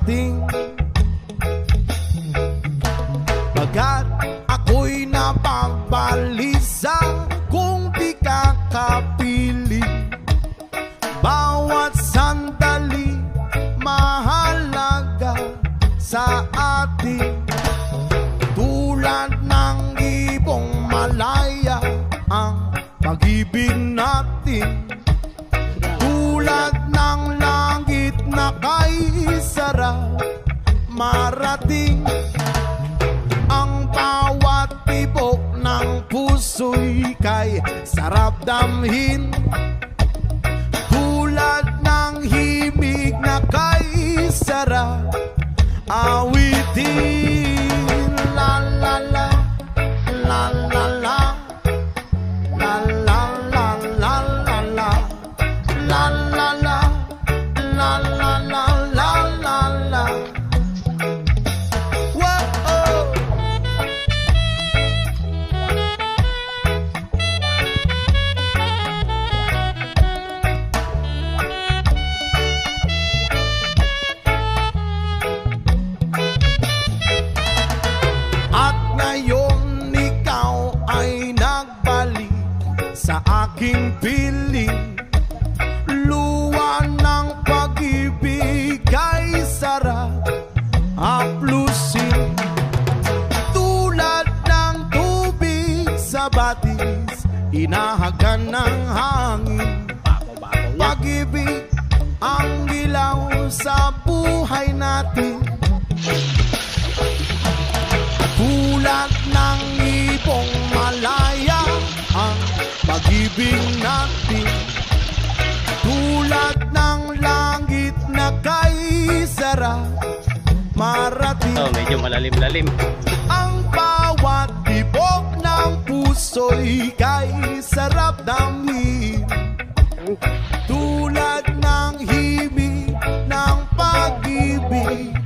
marating. Bagat ako'y napagbalisa kung di ka kapili. Bawat sandali mahalaga sa atin. Tulad ng ibong malaya ang pag-ibig natin. Tulad ng langit na kay sarap marating. Ang bawat tibok ng puso'y kay sarap damhin. Tulad ng himig na kay sarap awitin. La la la, la la la, la la la la la la, la la la, la la la la la la. Ngayon ikaw ay nagbalik sa aking piling. Luwa ng pag-ibig ay sarap haplusin. Tulad ng tubig sa batis, inahagan ng hangin. Pag-ibig ang ilaw sa buhay natin. Tulad ng ibong malaya ang pag-ibig natin. Tulad ng langit na kay sarap marating. Medyo malalim-lalim. Ang bawat tibok ng puso'y kay sarap damhin. Tulad ng himig ng pag-ibig